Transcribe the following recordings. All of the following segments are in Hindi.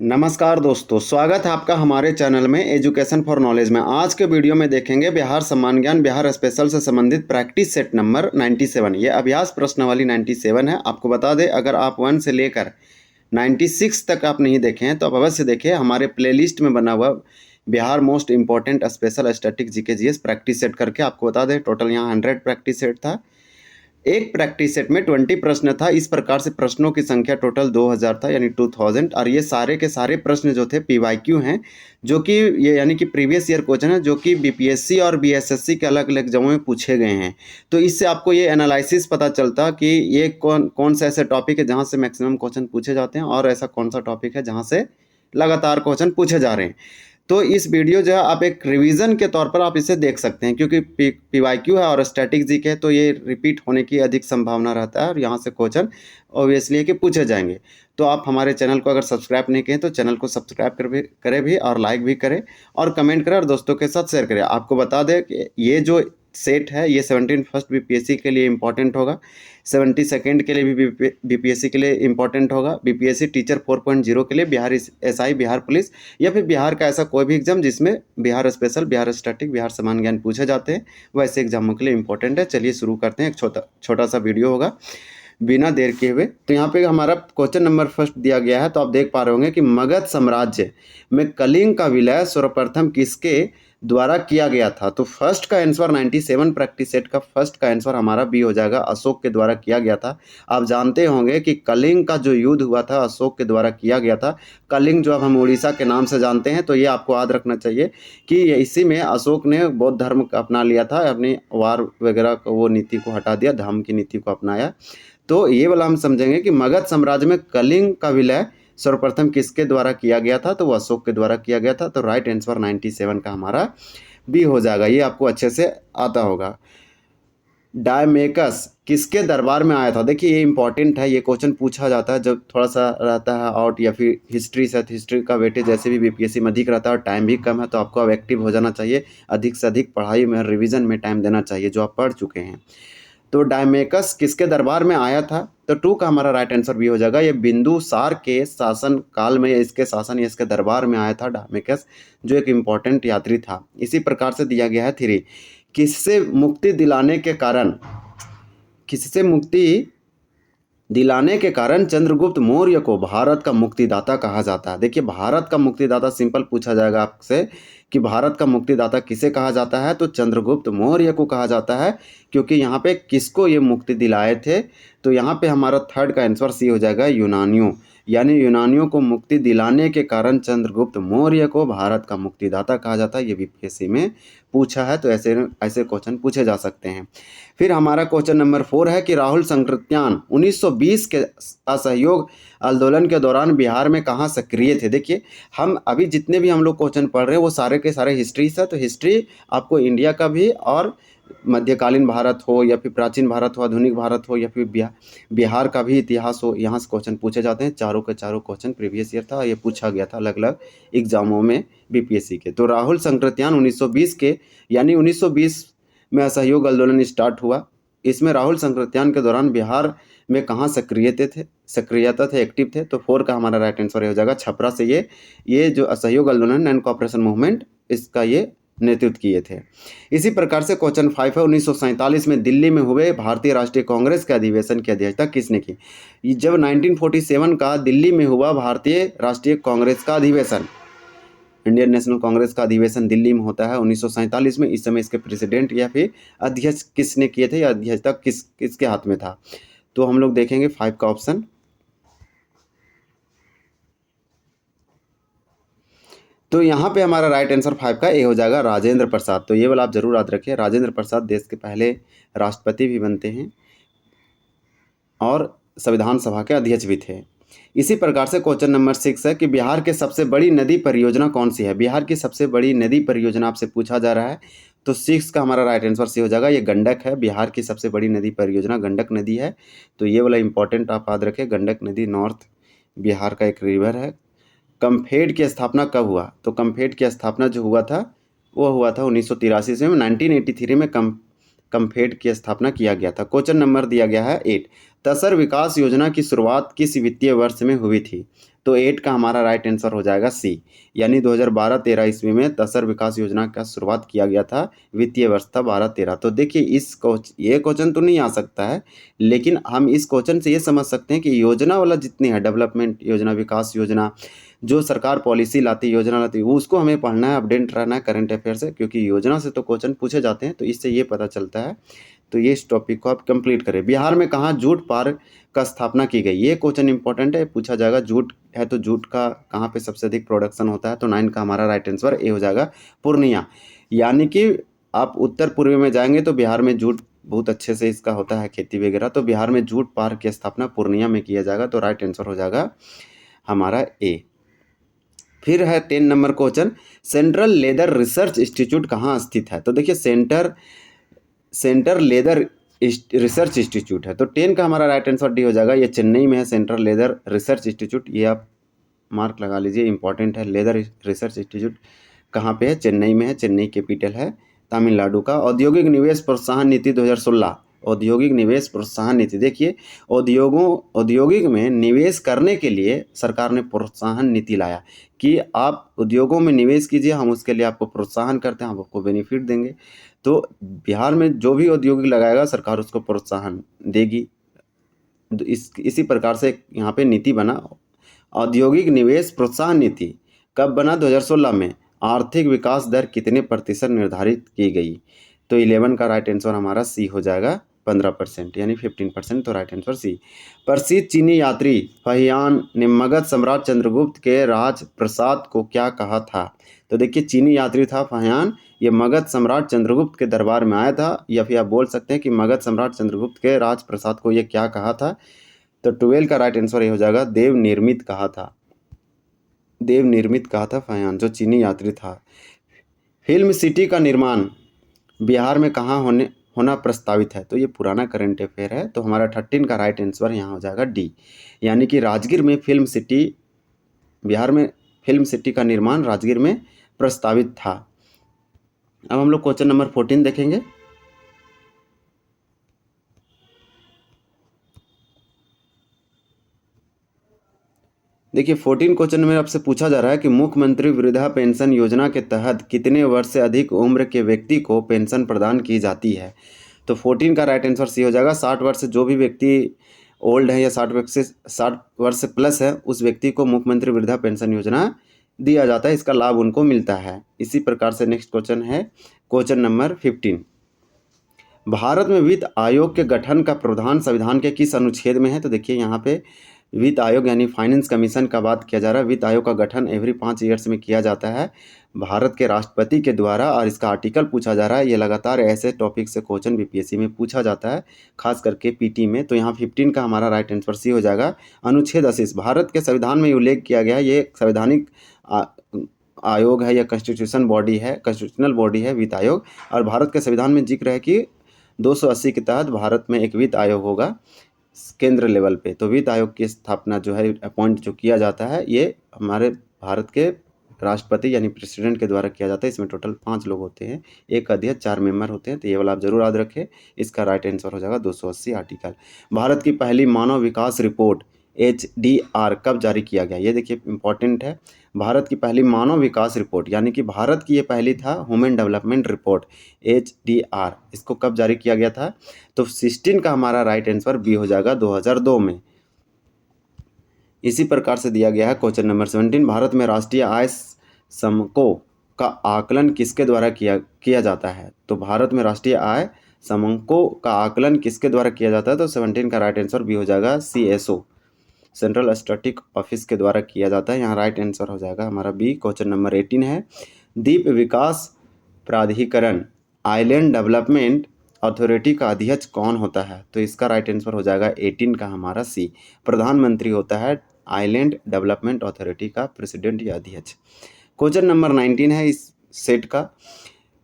नमस्कार दोस्तों, स्वागत है आपका हमारे चैनल में एजुकेशन फॉर नॉलेज में। आज के वीडियो में देखेंगे बिहार सम्मान ज्ञान बिहार स्पेशल से संबंधित प्रैक्टिस सेट नंबर 97। ये अभ्यास प्रश्नावली 97 है। आपको बता दें, अगर आप 1 से लेकर 96 तक आप नहीं देखे हैं तो आप अवश्य देखें। हमारे प्लेलिस्ट में बना हुआ Bihar most important special static GK GS practice set करके आपको बता दें, टोटल यहाँ 100 प्रैक्टिस सेट था। एक प्रैक्टिस सेट में 20 प्रश्न था। इस प्रकार से प्रश्नों की संख्या टोटल 2000 था, यानी 2000। और ये सारे के सारे प्रश्न जो थे पीवाईक्यू हैं, जो कि ये यानी कि प्रीवियस ईयर क्वेश्चन है, जो कि बीपीएससी और बीएसएससी के अलग अलग एग्जामों में पूछे गए हैं। तो इससे आपको ये एनालिसिस पता चलता कि ये कौन सा ऐसा टॉपिक है जहाँ से मैक्सिमम क्वेश्चन पूछे जाते हैं, और ऐसा कौन सा टॉपिक है जहाँ से लगातार क्वेश्चन पूछे जा रहे हैं। तो इस वीडियो जो है आप एक रिवीजन के तौर पर आप इसे देख सकते हैं, क्योंकि पीवाईक्यू है और स्टैटिक जीके है, तो ये रिपीट होने की अधिक संभावना रहता है और यहाँ से क्वेश्चन ऑब्वियसली है कि पूछे जाएंगे। तो आप हमारे चैनल को अगर सब्सक्राइब नहीं किए तो चैनल को सब्सक्राइब करें भी, और लाइक भी करें, और कमेंट करें, और दोस्तों के साथ शेयर करें। आपको बता दें कि ये जो सेट है ये 17 फर्स्ट बीपीएससी के लिए इंपॉर्टेंट होगा, 72nd के लिए भी बीपीएससी के लिए इंपॉर्टेंट होगा, बीपीएससी टीचर 4.0 के लिए, बिहार एसआई, बिहार पुलिस, या फिर बिहार का ऐसा कोई भी एग्जाम जिसमें बिहार स्पेशल, बिहार स्टैटिक, बिहार समान ज्ञान पूछे जाते हैं, वैसे एग्जामों के लिए इंपॉर्टेंट है। चलिए शुरू करते हैं। एक छोटा सा वीडियो होगा बिना देर किए हुए। तो यहाँ पे हमारा क्वेश्चन नंबर फर्स्ट दिया गया है। तो आप देख पा रहे होंगे कि मगध साम्राज्य में कलिंग का विलय सर्वप्रथम किसके द्वारा किया गया था। तो फर्स्ट का आंसर 97 प्रैक्टिस सेट का फर्स्ट का आंसर हमारा बी हो जाएगा, अशोक के द्वारा किया गया था। आप जानते होंगे कि कलिंग का जो युद्ध हुआ था अशोक के द्वारा किया गया था। कलिंग जो अब हम उड़ीसा के नाम से जानते हैं, तो ये आपको याद रखना चाहिए कि इसी में अशोक ने बौद्ध धर्म अपना लिया था, अपनी वार वगैरह को, वो नीति को हटा दिया, धर्म की नीति को अपनाया। तो ये वाला हम समझेंगे कि मगध साम्राज्य में कलिंग का विलय सर्वप्रथम किसके द्वारा किया गया था, तो वो अशोक के द्वारा किया गया था। तो राइट आंसर 97 का हमारा बी हो जाएगा। ये आपको अच्छे से आता होगा। डायमेकस किसके दरबार में आया था। देखिए ये इंपॉर्टेंट है, ये क्वेश्चन पूछा जाता है जब थोड़ा सा रहता है आउट, या फिर हिस्ट्री से, हिस्ट्री का वेटेज जैसे भी बीपीएससी में अधिक रहता है और टाइम भी कम है, तो आपको अब एक्टिव हो जाना चाहिए, अधिक से अधिक पढ़ाई में, रिवीजन में टाइम देना चाहिए जो आप पढ़ चुके हैं। तो डायमेकस किसके दरबार में आया था, तो 2 का हमारा राइट आंसर भी हो जाएगा। ये बिंदुसार के शासन काल में इसके दरबार में आया था डायमेकस, जो एक इम्पॉर्टेंट यात्री था। इसी प्रकार से दिया गया है 3, किससे मुक्ति दिलाने के कारण चंद्रगुप्त मौर्य को भारत का मुक्तिदाता कहा जाता है। देखिए भारत का मुक्तिदाता सिंपल पूछा जाएगा आपसे कि भारत का मुक्तिदाता किसे कहा जाता है, तो चंद्रगुप्त मौर्य को कहा जाता है, क्योंकि यहाँ पे किसको ये मुक्ति दिलाए थे। तो यहाँ पे हमारा 3rd का आंसर सी हो जाएगा, यूनानियों, यानी यूनानियों को मुक्ति दिलाने के कारण चंद्रगुप्त मौर्य को भारत का मुक्तिदाता कहा जाता है। ये बीपीएससी में पूछा है, तो ऐसे क्वेश्चन पूछे जा सकते हैं। फिर हमारा क्वेश्चन नंबर 4 है कि राहुल संकृत्यान 1920 के असहयोग आंदोलन के दौरान बिहार में कहाँ सक्रिय थे। देखिए हम अभी जितने भी हम लोग क्वेश्चन पढ़ रहे हैं वो सारे के सारे हिस्ट्री से, तो हिस्ट्री आपको इंडिया का भी, और मध्यकालीन भारत हो, या फिर प्राचीन भारत हो, आधुनिक भारत हो, या फिर बिहार का भी इतिहास हो, यहाँ से क्वेश्चन पूछे जाते हैं। चारों के चारों क्वेश्चन प्रीवियस ईयर था, ये पूछा गया था अलग अलग एग्जामों में बीपीएससी के। तो राहुल संकृत्यान 1920 के, यानी 1920 में असहयोग आंदोलन स्टार्ट हुआ। इसमें राहुल संकृत्यान के दौरान बिहार में कहाँ सक्रियता थे, एक्टिव थे। तो 4 का हमारा राइट आंसर हो जाएगा, छपरा से ये जो असहयोग आंदोलन एंड कोऑपरेशन मूवमेंट, इसका ये नेतृत्व किए थे। इसी प्रकार से क्वेश्चन 5 है, 1947 में दिल्ली में हुए भारतीय राष्ट्रीय कांग्रेस के अधिवेशन की अध्यक्षता किसने की। जब 1947 का दिल्ली में हुआ भारतीय राष्ट्रीय कांग्रेस का अधिवेशन, इंडियन नेशनल कांग्रेस का अधिवेशन दिल्ली में होता है 1947 में। इस समय इसके प्रेसिडेंट या फिर अध्यक्ष किसने किए थे, या अध्यक्षता किसके हाथ में था। तो हम लोग देखेंगे 5 का ऑप्शन। तो यहाँ पे हमारा राइट आंसर 5 का ए हो जाएगा, राजेंद्र प्रसाद। तो ये वाला आप जरूर याद रखिए, राजेंद्र प्रसाद देश के पहले राष्ट्रपति भी बनते हैं और संविधान सभा के अध्यक्ष भी थे। इसी प्रकार से क्वेश्चन नंबर 6 है कि बिहार के सबसे बड़ी नदी परियोजना कौन सी है। बिहार की सबसे बड़ी नदी परियोजना आपसे पूछा जा रहा है। तो 6 का हमारा राइट आंसर सी हो जाएगा, ये गंडक है। बिहार की सबसे बड़ी नदी परियोजना गंडक नदी है। तो ये वाला इंपॉर्टेंट आप याद रखें, गंडक नदी नॉर्थ बिहार का एक रिवर है। कम्फेड की स्थापना कब हुआ, तो कम्फेड की स्थापना जो हुआ था वो हुआ था 1983 में। 1983 में कम्फेड की स्थापना किया गया था। क्वेश्चन नंबर दिया गया है 8, तसर विकास योजना की शुरुआत किस वित्तीय वर्ष में हुई थी। तो 8 का हमारा राइट आंसर हो जाएगा सी, यानी 2012-13 ईस्वी में तसर विकास योजना का शुरुआत किया गया था, वित्तीय वर्ष था 12-13। तो देखिए ये क्वेश्चन तो नहीं आ सकता है, लेकिन हम इस क्वेश्चन से ये समझ सकते हैं कि योजना वाला जितनी है, डेवलपमेंट योजना, विकास योजना, जो सरकार पॉलिसी लाती है, योजना लाती है, वो उसको हमें पढ़ना है, अपडेट रहना है करंट अफेयर से, क्योंकि योजना से तो क्वेश्चन पूछे जाते हैं, तो इससे ये पता चलता है। तो ये इस टॉपिक को आप कंप्लीट करें। बिहार में कहाँ जूट पार्क का स्थापना की गई, ये क्वेश्चन इंपॉर्टेंट है, पूछा जाएगा। जूट है तो जूट का कहाँ पे सबसे अधिक प्रोडक्शन होता है, तो 9 का हमारा राइट आंसर ए हो जाएगा, पूर्णिया। यानी कि आप उत्तर पूर्वी में जाएंगे तो बिहार में जूट बहुत अच्छे से इसका होता है खेती वगैरह, तो बिहार में जूट पार्क की स्थापना पूर्णिया में किया जाएगा, तो राइट आंसर हो जाएगा हमारा ए। फिर है 10 number question, central leather research institute कहाँ स्थित है। तो देखिए सेंटर लेदर रिसर्च इंस्टीट्यूट है, तो 10 का हमारा राइट आंसर डी हो जाएगा। ये चेन्नई में है सेंट्रल लेदर रिसर्च इंस्टीट्यूट, ये आप मार्क लगा लीजिए, इंपॉर्टेंट है। लेदर रिसर्च इंस्टीट्यूट कहाँ पे है, चेन्नई में है, चेन्नई कैपिटल है तमिलनाडु का। औद्योगिक निवेश प्रोत्साहन नीति 2016, औद्योगिक निवेश प्रोत्साहन नीति, देखिए औद्योगिक में निवेश करने के लिए सरकार ने प्रोत्साहन नीति लाया कि आप उद्योगों में निवेश कीजिए, हम उसके लिए आपको प्रोत्साहन करते हैं, हम आपको बेनिफिट देंगे। तो बिहार में जो भी औद्योगिक लगाएगा सरकार उसको प्रोत्साहन देगी। इसी प्रकार से यहाँ पे नीति बना, औद्योगिक निवेश प्रोत्साहन नीति कब बना, 2016 में। आर्थिक विकास दर कितने प्रतिशत निर्धारित की गई, तो 11 का राइट आंसर हमारा सी हो जाएगा, 15%, यानी 15%, तो राइट आंसर सी। प्रसिद्ध चीनी यात्री फहियान ने मगध सम्राट चंद्रगुप्त के राज प्रसाद को क्या कहा था। तो देखिए चीनी यात्री था फहियान, ये मगध सम्राट चंद्रगुप्त के दरबार में आया था, या फिर आप बोल सकते हैं कि मगध सम्राट चंद्रगुप्त के राज प्रसाद को ये क्या कहा था। तो 12 का राइट आंसर ये हो जाएगा, देव निर्मित कहा था, देव निर्मित कहा था फहियान, जो चीनी यात्री था। फिल्म सिटी का निर्माण बिहार में कहाँ होना प्रस्तावित है, तो ये पुराना करंट अफेयर है, तो हमारा 13 का राइट आंसर यहाँ हो जाएगा डी, यानी कि राजगीर में फिल्म सिटी, बिहार में फिल्म सिटी का निर्माण राजगीर में प्रस्तावित था। अब हम लोग क्वेश्चन नंबर 14 देखेंगे। देखिए 14 क्वेश्चन में आपसे पूछा जा रहा है कि मुख्यमंत्री वृद्धा पेंशन योजना के तहत कितने वर्ष से अधिक उम्र के व्यक्ति को पेंशन प्रदान की जाती है। तो 14 का राइट आंसर सी हो जाएगा। 60 वर्ष से जो भी व्यक्ति ओल्ड है या 60 वर्ष से प्लस है, उस व्यक्ति को मुख्यमंत्री वृद्धा पेंशन योजना दिया जाता है, इसका लाभ उनको मिलता है। इसी प्रकार से नेक्स्ट क्वेश्चन है क्वेश्चन नंबर 15, भारत में वित्त आयोग के गठन का प्रावधान संविधान के किस अनुच्छेद में है। तो देखिए यहाँ पे वित्त आयोग यानी फाइनेंस कमीशन का बात किया जा रहा है। वित्त आयोग का गठन एवरी 5 ईयर्स में किया जाता है भारत के राष्ट्रपति के द्वारा, और इसका आर्टिकल पूछा जा रहा है। ये लगातार ऐसे टॉपिक से क्वेश्चन बीपीएससी में पूछा जाता है, खास करके पीटी में। तो यहाँ 15 का हमारा राइट आंसर सी हो जाएगा। अनुच्छेद 80 भारत के संविधान में उल्लेख किया गया है, ये संवैधानिक आयोग है या कॉन्स्टिट्यूशनल बॉडी है वित्त आयोग, और भारत के संविधान में जिक्र है कि 280 के तहत भारत में एक वित्त आयोग होगा केंद्र लेवल पे। तो वित्त आयोग की स्थापना जो है, अपॉइंट जो किया जाता है, ये हमारे भारत के राष्ट्रपति यानी प्रेसिडेंट के द्वारा किया जाता है। इसमें टोटल 5 लोग होते हैं, एक अध्यक्ष, 4 मेंबर होते हैं, तो ये वाला आप जरूर याद रखें। इसका राइट आंसर हो जाएगा 280 आर्टिकल। भारत की पहली मानव विकास रिपोर्ट HDR कब जारी किया गया, ये देखिए इंपॉर्टेंट है। भारत की पहली मानव विकास रिपोर्ट, यानी कि भारत की ये पहली था ह्यूमन डेवलपमेंट रिपोर्ट HDR, इसको कब जारी किया गया था। तो 16 का हमारा राइट आंसर बी हो जाएगा, 2002 में। इसी प्रकार से दिया गया है क्वेश्चन नंबर 17, भारत में राष्ट्रीय आय समको का आकलन किसके द्वारा किया जाता है। तो भारत में राष्ट्रीय आय समको का आकलन किसके द्वारा किया जाता है। तो 17 का राइट आंसर बी हो जाएगा, CSO, सेंट्रल स्टैटिक ऑफिस के द्वारा किया जाता है। यहाँ राइट आंसर हो जाएगा हमारा बी। क्वेश्चन नंबर 18 है, द्वीप विकास प्राधिकरण आइलैंड डेवलपमेंट अथॉरिटी का अध्यक्ष कौन होता है। तो इसका राइट आंसर हो जाएगा 18 का हमारा सी, प्रधानमंत्री होता है आइलैंड डेवलपमेंट अथॉरिटी का प्रेसिडेंट या अध्यक्ष। क्वेश्चन नंबर 19 है इस सेट का,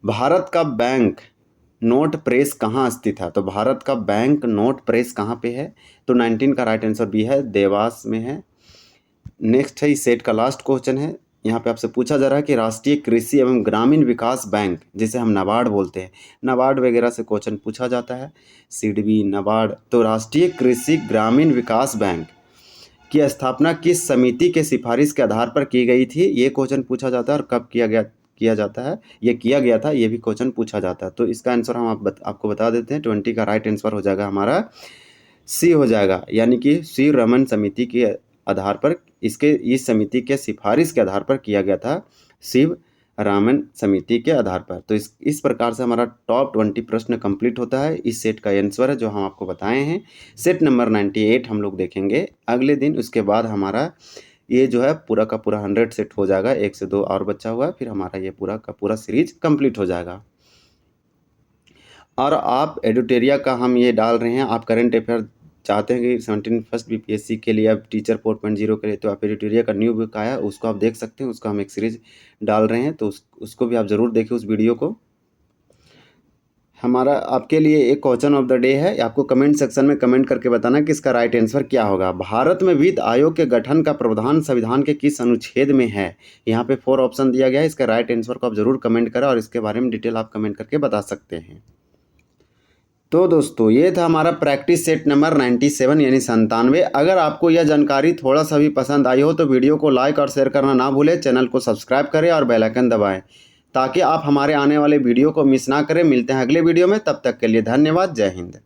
भारत का बैंक नोट प्रेस कहाँ स्थित है। तो भारत का बैंक नोट प्रेस कहाँ पे है। तो 19 का राइट आंसर बी है, देवास में है। नेक्स्ट है इस सेट का लास्ट क्वेश्चन है, यहाँ पे आपसे पूछा जा रहा है कि राष्ट्रीय कृषि एवं ग्रामीण विकास बैंक, जिसे हम नाबार्ड बोलते हैं, नाबार्ड वगैरह से क्वेश्चन पूछा जाता है, सिडबी, नाबार्ड। तो राष्ट्रीय कृषि ग्रामीण विकास बैंक की स्थापना किस समिति के सिफारिश के आधार पर की गई थी, ये क्वेश्चन पूछा जाता है। और कब किया जाता है, ये किया गया था, ये भी क्वेश्चन पूछा जाता है। तो इसका आंसर हम आपको बता देते हैं। 20 का राइट आंसर हो जाएगा हमारा सी हो जाएगा, यानी कि सी रमन समिति के आधार पर इस समिति के सिफारिश के आधार पर किया गया था, शिव रामन समिति के आधार पर। तो इस प्रकार से हमारा टॉप 20 प्रश्न कंप्लीट होता है। इस सेट का आंसर है जो हम आपको बताए हैं। सेट नंबर 98 हम लोग देखेंगे अगले दिन। उसके बाद हमारा ये जो है पूरा का पूरा 100 सेट हो जाएगा। 1 से 2 और बचा हुआ है, फिर हमारा ये पूरा का पूरा सीरीज कंप्लीट हो जाएगा। और आप एडुटेरिया का हम ये डाल रहे हैं, आप करंट अफेयर चाहते हैं कि 17 फर्स्ट बीपीएससी के लिए, अब टीचर 4.0 के लिए, तो आप एडुटेरिया का न्यू बुक आया, उसको आप देख सकते हैं। उसका हम एक सीरीज डाल रहे हैं, तो उसको भी आप ज़रूर देखें उस वीडियो को। हमारा आपके लिए एक क्वेश्चन ऑफ द डे है, आपको कमेंट सेक्शन में कमेंट करके बताना कि इसका राइट आंसर क्या होगा। भारत में वित्त आयोग के गठन का प्रावधान संविधान के किस अनुच्छेद में है। यहाँ पे 4 ऑप्शन दिया गया है। इसका राइट आंसर को आप ज़रूर कमेंट करें और इसके बारे में डिटेल आप कमेंट करके बता सकते हैं। तो दोस्तों ये था हमारा प्रैक्टिस सेट नंबर 97 यानी 97। अगर आपको यह जानकारी थोड़ा सा भी पसंद आई हो तो वीडियो को लाइक और शेयर करना ना भूलें। चैनल को सब्सक्राइब करें और बेल आइकन दबाएं ताकि आप हमारे आने वाले वीडियो को मिस ना करें। मिलते हैं अगले वीडियो में, तब तक के लिए धन्यवाद। जय हिंद।